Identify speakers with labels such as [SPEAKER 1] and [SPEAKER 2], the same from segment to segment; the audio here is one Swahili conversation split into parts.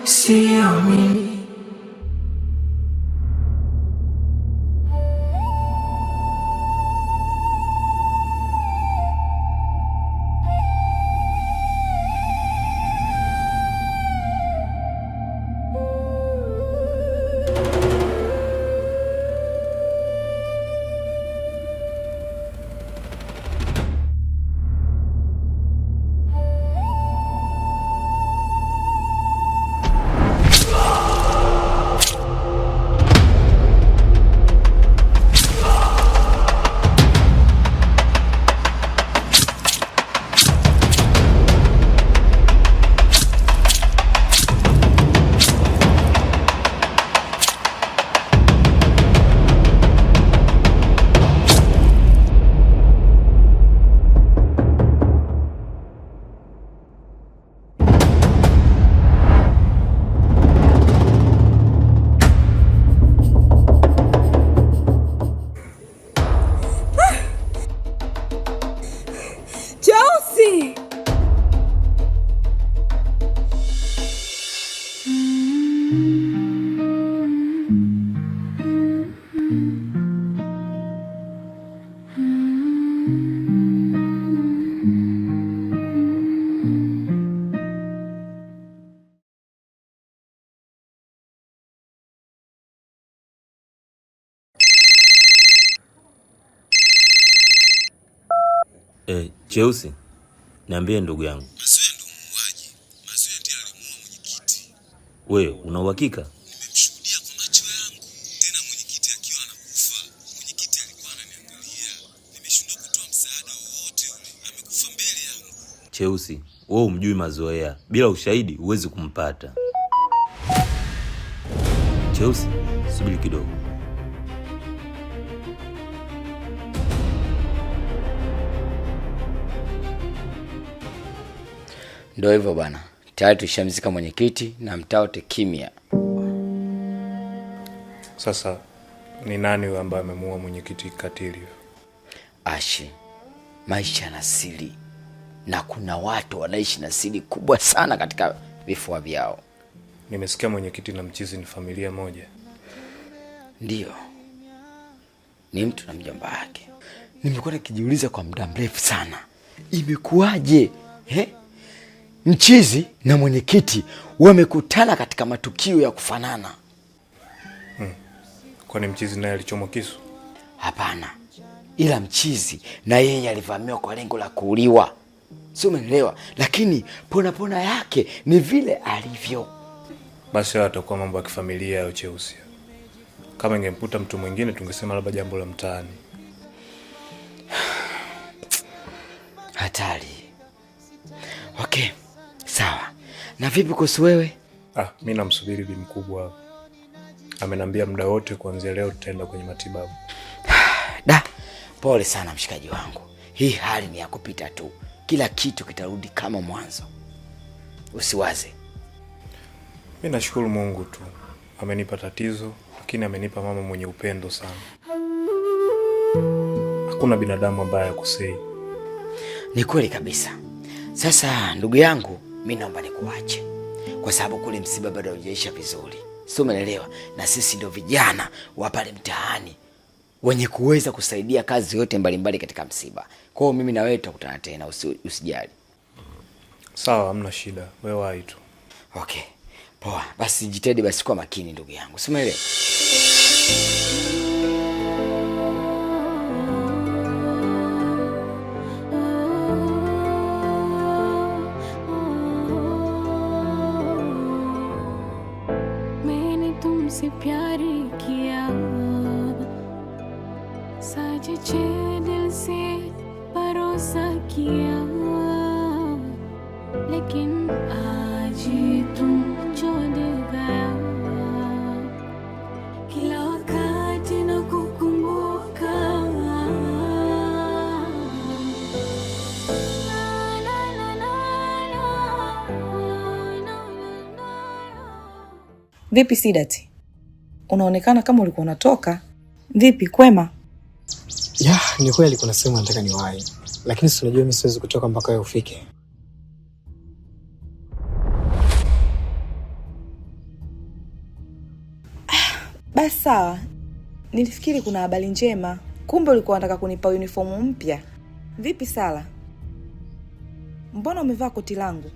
[SPEAKER 1] Sio mimi.
[SPEAKER 2] Cheusi, niambie ndugu yangu.
[SPEAKER 3] Mazoea ndo muuaji. Mazoea ndiye alimuua mwenyekiti.
[SPEAKER 2] Wewe una uhakika?
[SPEAKER 3] Nimemshuhudia kwa macho yangu. Tena mwenyekiti akiwa anakufa. Mwenyekiti alikuwa ananiangalia. Nimeshindwa kutoa msaada wowote ule. Amekufa mbele yangu.
[SPEAKER 2] Cheusi, wewe umjui Mazoea. Bila ushahidi huwezi kumpata. Cheusi, subiri kidogo.
[SPEAKER 4] Ndio hivyo bwana. Tayari tushamzika mwenyekiti na mtaa wote kimya.
[SPEAKER 5] Sasa ni nani huyo ambaye amemuua mwenyekiti katili?
[SPEAKER 4] Ashi, maisha na siri. Na kuna watu wanaishi na siri kubwa sana katika vifua vyao.
[SPEAKER 5] Nimesikia mwenyekiti na mchizi ni familia moja.
[SPEAKER 4] Ndio. Ni mtu na mjomba wake. Nimekuwa nikijiuliza kwa muda mrefu sana. Imekuwaje? Mchizi na mwenyekiti wamekutana katika matukio ya kufanana.
[SPEAKER 5] Kwani mchizi naye alichomwa kisu?
[SPEAKER 4] Hapana. Ila mchizi na yeye alivamiwa kwa lengo la kuuliwa. Sio, umeelewa? Lakini pona yake ni vile alivyo.
[SPEAKER 5] Basi hayo atakuwa mambo ya kifamilia yao Cheusi. Kama ingemputa mtu mwingine tungesema labda jambo la mtaani.
[SPEAKER 4] Hatari. Okay. Sawa. Na vipi kuhusu wewe?
[SPEAKER 5] Mimi namsubiri bi mkubwa. Amenambia muda wote kuanzia leo tutaenda kwenye matibabu.
[SPEAKER 4] Da, pole sana mshikaji wangu. Hii hali ni ya kupita tu. Kila kitu kitarudi kama mwanzo. Usiwaze.
[SPEAKER 5] Mimi nashukuru Mungu tu. Amenipa tatizo, lakini amenipa mama mwenye upendo sana. Hakuna binadamu ambaye hakosei.
[SPEAKER 4] Ni kweli kabisa. Sasa ndugu yangu, mimi naomba nikuache. Kwa sababu kule msiba bado haujaisha vizuri. Sio, umeelewa? Na sisi ndio vijana wa pale mtaani wenye kuweza kusaidia kazi yote mbalimbali katika msiba. Kwa hiyo mimi na wewe tutakutana tena, usijali.
[SPEAKER 5] Sawa, hamna shida. Wewe wahi tu.
[SPEAKER 4] Okay. Poa. Basi jitahidi basi kwa makini ndugu yangu. Sio, umeelewa?
[SPEAKER 6] तुमसे प्यार किया सच्चे दिल से भरोसा किया लेकिन आज तुम छोड़ गया kila wakati nakukumbuka
[SPEAKER 7] Vipi Sidati? Unaonekana kama ulikuwa unatoka. Vipi kwema?
[SPEAKER 8] Ya, ni kweli kuna sehemu nataka niwahi. Lakini si unajua mimi siwezi kutoka mpaka wewe ufike.
[SPEAKER 7] Basi sawa. Nilifikiri kuna habari njema. Kumbe ulikuwa unataka kunipa uniform mpya. Vipi Sala? Mbona umevaa koti langu?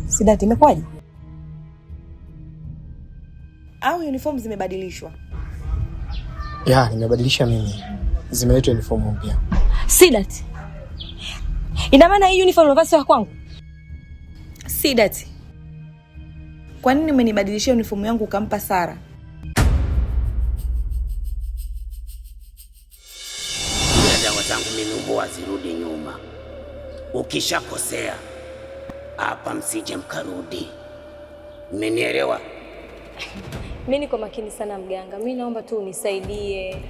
[SPEAKER 9] Sidati, imekwaje?
[SPEAKER 7] Au uniform zimebadilishwa?
[SPEAKER 8] Ya, nimebadilisha mimi. Zimeletwa uniform mpya.
[SPEAKER 9] Sidati, ina maana hii uniform unavaa sio kwangu?
[SPEAKER 7] Sidati, kwa nini umenibadilishia uniform yangu ukampa Sara?
[SPEAKER 4] Dawa zangu mimi huwa zirudi nyuma. Ukishakosea hapa msije mkarudi. Mmenielewa?
[SPEAKER 10] Mimi niko makini sana mganga. Mimi naomba tu unisaidie.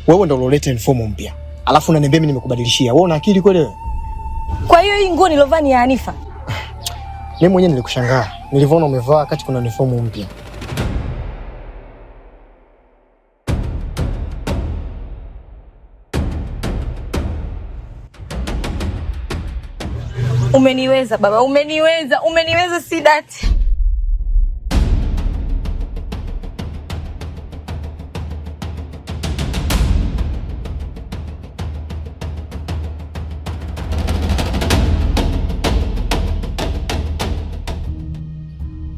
[SPEAKER 8] Wewe ndio uloleta uniform mpya. Alafu unaniambia mimi nimekubadilishia. Wewe una akili kweli wewe?
[SPEAKER 9] Kwa hiyo hii nguo nilovaa ni ya Hanifa?
[SPEAKER 8] Mimi mwenyewe nilikushangaa. Nilivyoona umevaa wakati kuna uniform mpya.
[SPEAKER 9] Umeniweza baba, umeniweza Sidati.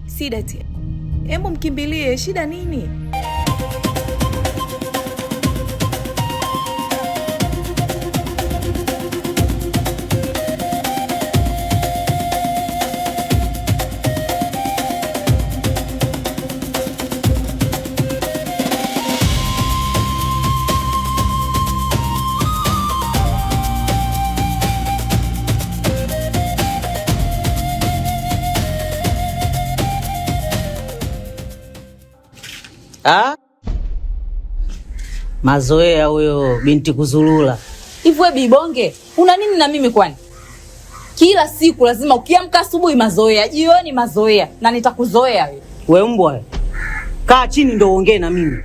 [SPEAKER 7] Sidati, hebu mkimbilie, shida nini?
[SPEAKER 11] Mazoea huyo binti kuzulula.
[SPEAKER 12] Hivi wewe Bibonge, una nini na mimi kwani? Kila siku lazima ukiamka asubuhi mazoea, jioni mazoea, na nitakuzoea wewe.
[SPEAKER 11] We mbwa. Kaa chini ndio uongee na mimi.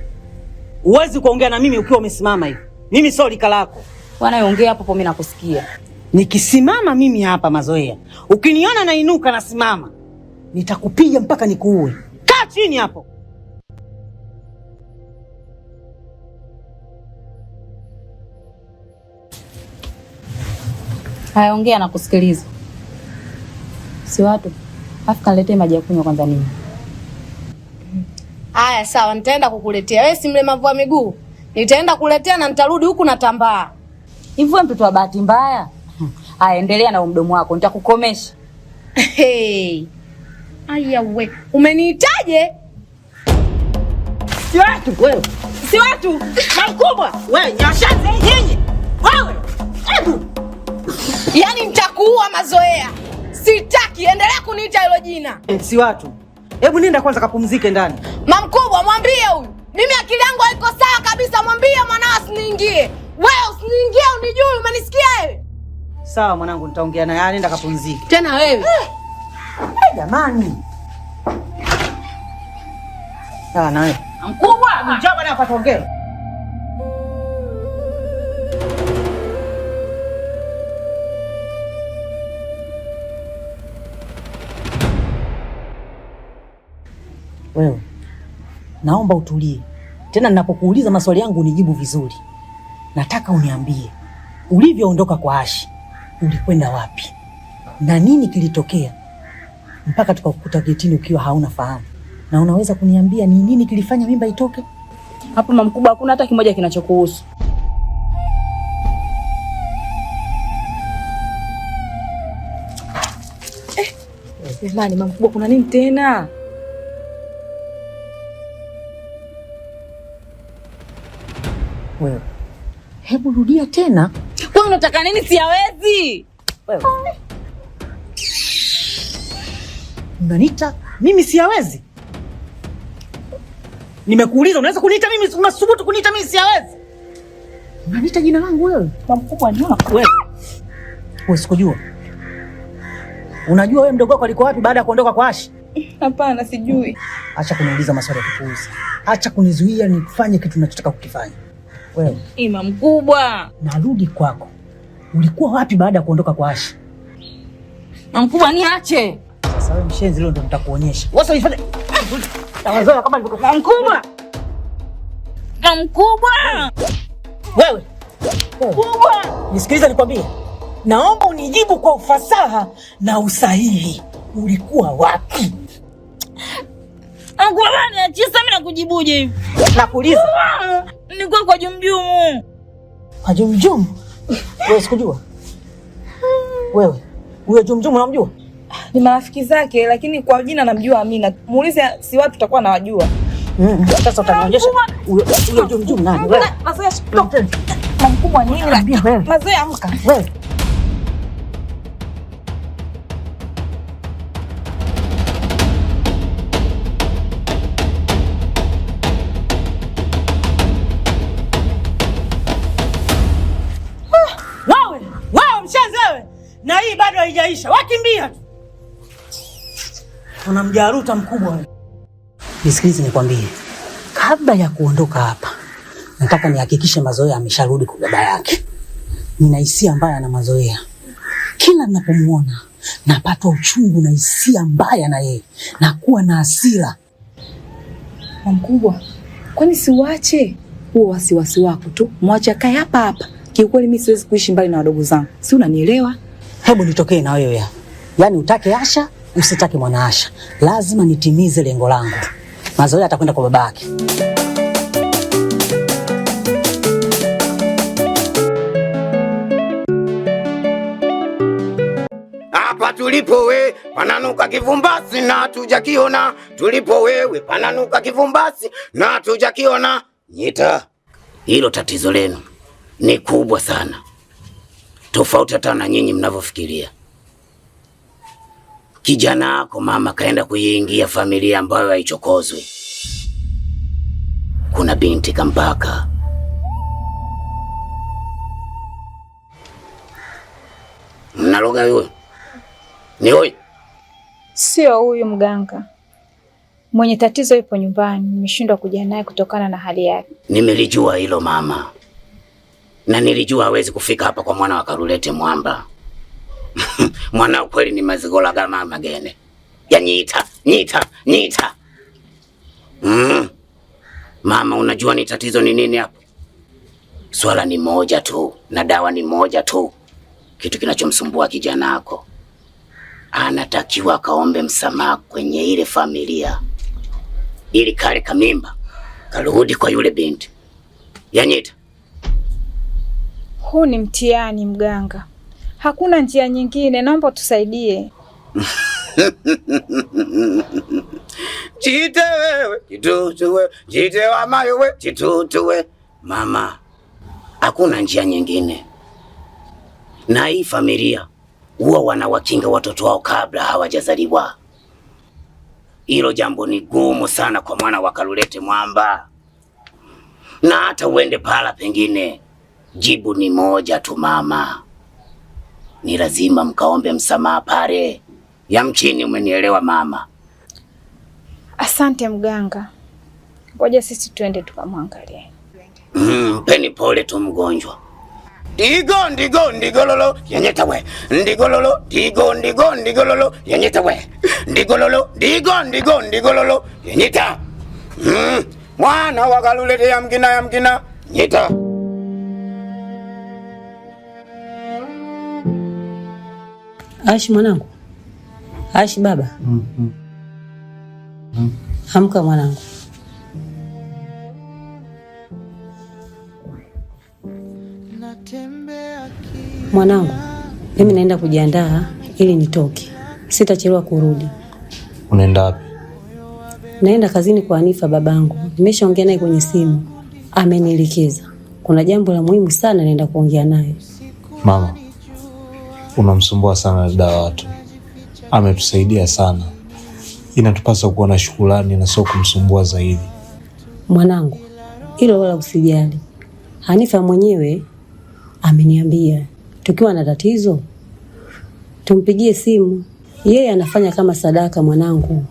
[SPEAKER 11] Uwezi kuongea na mimi ukiwa umesimama hivi. Mimi sio lika lako.
[SPEAKER 12] Bwana ongea hapo mimi nakusikia.
[SPEAKER 11] Nikisimama mimi hapa Mazoea, ukiniona nainuka nasimama, nitakupiga mpaka nikuue. Kaa chini hapo.
[SPEAKER 12] Haya ongea na kusikiliza. Si watu. Afu kaniletee maji ya kunywa kwanza nini?
[SPEAKER 13] Haya sawa, nitaenda kukuletea. Wewe si mlemavu wa miguu. Nitaenda kuletea na nitarudi huku natambaa.
[SPEAKER 12] Hivi wewe mtoto wa bahati mbaya? Haya endelea na mdomo wako, nitakukomesha.
[SPEAKER 13] Hey. Aya we, umeniitaje?
[SPEAKER 11] Si watu wewe. Si watu. Mkubwa. Wewe nyashanze nyinyi. Wewe. Hebu.
[SPEAKER 13] Yaani nitakuua Mazoea. Sitaki, endelea kuniita hilo jina.
[SPEAKER 11] Si watu. Hebu nenda kwanza kapumzike ndani.
[SPEAKER 13] Mamkubwa mwambie huyu. Mimi akili yangu haiko sawa kabisa, mwambie mwanao asiniingie. Wewe usiniingie unijui, umenisikia wewe?
[SPEAKER 11] Sawa mwanangu, nitaongea naye, nenda kapumzike.
[SPEAKER 13] Tena wewe.
[SPEAKER 11] Jamani. Sawa na wewe.
[SPEAKER 12] Mkubwa,
[SPEAKER 11] njoo bwana hapa tuongee. Wewe, naomba utulie. Tena ninapokuuliza maswali yangu unijibu vizuri. Nataka uniambie, ulivyoondoka kwa Ashi, ulikwenda wapi? Na nini kilitokea mpaka tukakukuta getini ukiwa hauna fahamu? Na unaweza kuniambia ni nini kilifanya mimba itoke?
[SPEAKER 12] Hapo mamkubwa hakuna hata kimoja kinachokuhusu.
[SPEAKER 7] Jamani mamkubwa, kuna nini tena?
[SPEAKER 11] Wewe, hebu rudia tena.
[SPEAKER 12] Kwa unataka nini? Siyawezi.
[SPEAKER 11] Wewe. Unaniita mimi siyawezi? Nimekuuliza unaweza kuniita mimi, unasubutu kuniita mimi siyawezi? Unaniita jina langu wewe?
[SPEAKER 7] Mkubwa ndio.
[SPEAKER 11] Wewe. Wewe sikujua. Unajua wewe mdogo wako alikuwa wapi baada ya kuondoka kwa Ashi?
[SPEAKER 7] Hapana, sijui.
[SPEAKER 11] Acha kuniuliza maswali ya kipuuzi. Acha kunizuia nifanye kitu ninachotaka kukifanya. Wewe.
[SPEAKER 12] Ima mkubwa.
[SPEAKER 11] Narudi kwako. Ulikuwa wapi baada ya kuondoka kwa Ashi?
[SPEAKER 12] Mkubwa niache.
[SPEAKER 11] Sasa wewe mshenzi leo ndo nitakuonyesha. Wewe ifanye. Tawazoea kama nilivyokuwa.
[SPEAKER 12] Mkubwa. Mkubwa.
[SPEAKER 11] Wewe. Mkubwa. Nisikilize nikwambie. Naomba unijibu kwa ufasaha na usahihi. Ulikuwa wapi?
[SPEAKER 12] Mkubwa niachie sasa, mimi nakujibuje hivi?
[SPEAKER 11] Nakuuliza.
[SPEAKER 12] Nilikuwa kwa Jumjumu.
[SPEAKER 11] Kwa Jumjumu? Wewe sikujua. Wewe, huyo Jumjumu unamjua?
[SPEAKER 7] Ni marafiki zake, lakini kwa jina namjua Amina. Muulize si watu tutakuwa nawajua.
[SPEAKER 11] Sasa utanionyesha huyo Jumjumu nani? Wewe.
[SPEAKER 7] Mazoea stop. Mkubwa nini?
[SPEAKER 11] Niambia wewe.
[SPEAKER 7] Mazoea amka.
[SPEAKER 11] Wewe. Wewe mshenzi wewe. Na hii bado haijaisha. Wakimbia tu. Unamjaruta mkubwa wewe. Nisikilize nikwambie. Kabla ya kuondoka hapa, nataka nihakikishe Mazoea amesharudi kwa baba yake. Nina hisia mbaya na Mazoea. Kila ninapomuona napata uchungu na hisia mbaya na yeye. Nakuwa na hasira.
[SPEAKER 7] Mkubwa, kwani siuache huo wasiwasi wako tu? Mwache akae hapa hapa. Kiukweli mimi siwezi kuishi mbali na wadogo zangu. Si unanielewa?
[SPEAKER 11] Hebu nitokee na wewe ya. Yaani utake Asha, usitake mwana Asha. Lazima nitimize lengo langu. Mazoea atakwenda kwa babake.
[SPEAKER 14] Hapa tulipo we pananuka kivumbasi na tujakiona. Tulipo wewe pananuka kivumbasi na tujakiona. Nyita, hilo tatizo lenu ni kubwa sana. Tofauti hata na nyinyi mnavyofikiria. Kijana wako mama kaenda kuiingia familia ambayo haichokozwi. Kuna binti kampaka. Mnaloga huyo? Ni huyo?
[SPEAKER 15] Sio huyu mganga. Mwenye tatizo yupo nyumbani, nimeshindwa kuja naye kutokana na hali yake.
[SPEAKER 14] Nimelijua hilo mama. Na nilijua hawezi kufika hapa kwa mwana wa Karulete Mwamba. Mwana kweli ni mazigola kama magene. Ya nyita. Mama, unajua ni tatizo ni nini hapa? Swala ni moja tu na dawa ni moja tu. Kitu kinachomsumbua kijana wako, anatakiwa kaombe msamaha kwenye ile familia ili kale kamimba karudi kwa yule binti. Ya nyita.
[SPEAKER 15] Huu ni mtihani mganga. Hakuna njia nyingine, naomba tusaidie.
[SPEAKER 14] Jite wewe, jitutuwe, jite wa mayo we, jitutuwe. Mama, hakuna njia nyingine. Na hii familia huwa wanawakinga watoto wao kabla hawajazaliwa. Hilo jambo ni gumu sana kwa mwana wa Karulete Mwamba. Na hata uende pala pengine, jibu ni moja tu mama. Ni lazima mkaombe msamaha pale. Yamkini umenielewa mama.
[SPEAKER 15] Asante mganga. Ngoja sisi tuende tukamwangalie.
[SPEAKER 14] Mpeni pole tu mgonjwa. Ndigololo yenyeta we. Ndigololo yenyeta we. Ndigololo yenyeta. Mwana wa Karulete yamkina nyeta.
[SPEAKER 16] Ashi mwanangu. Ashi baba. Amka mwanangu. Mwanangu, mimi naenda kujiandaa ili nitoke. Sitachelewa kurudi.
[SPEAKER 5] Unaenda wapi?
[SPEAKER 16] Naenda kazini kwa Hanifa babangu. Nimeshaongea naye kwenye simu. Amenielekeza. Kuna jambo la muhimu sana naenda kuongea naye.
[SPEAKER 5] Mama, unamsumbua sana dada wa watu. Ametusaidia sana. Inatupasa kuwa na shukrani na sio kumsumbua zaidi.
[SPEAKER 16] Mwanangu, hilo wala usijali. Hanifa mwenyewe ameniambia tukiwa na tatizo tumpigie simu. Yeye anafanya kama sadaka mwanangu.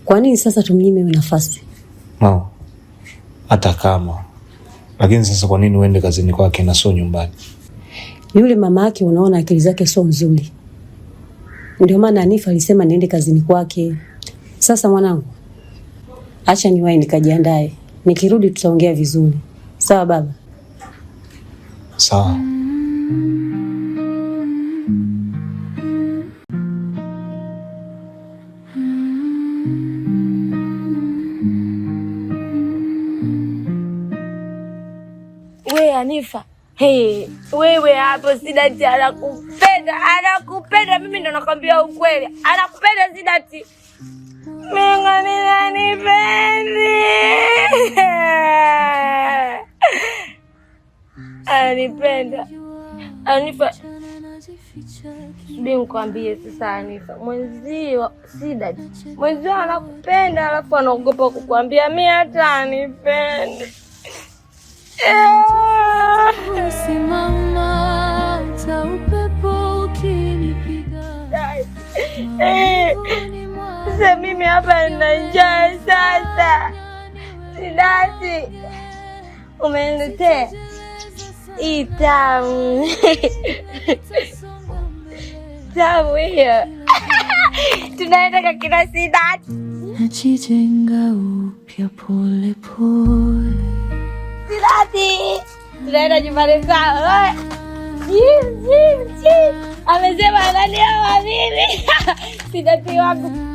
[SPEAKER 16] Kwa nini sasa tumnyime nafasi?
[SPEAKER 5] No. Hata kama. Lakini sasa kwa nini uende kazini kwake na sio nyumbani?
[SPEAKER 16] Yule mama yake unaona akili zake sio nzuri. Ndio maana Hanifa alisema niende kazini kwake. Sasa mwanangu, acha niwahi nikajiandae. Nikirudi tutaongea vizuri. Sawa baba?
[SPEAKER 5] Sawa.
[SPEAKER 9] We Hanifa, hey, wewe hapo Sidati anakupenda, mimi ndo nakwambia ukweli, anakupenda Sidati. Mimi ananipendi. Anipenda. Hanifa, nikwambie sasa Hanifa, mwenzio Sidati, mwenzio anakupenda alafu anaogopa kukwambia mimi hata anipende.
[SPEAKER 6] Simama ta upepo ukinipiga.
[SPEAKER 9] Sasa mimi hapa nina njaa sasa. Sidati, umeniletea hii tamu. Tamu hiyo. Tunaenda kwa kina Sidati.
[SPEAKER 6] Najijenga upya pole pole.
[SPEAKER 9] Sidati, tunaenda nyumbani kwao. Amesema ananioa mimi. Sidati wangu.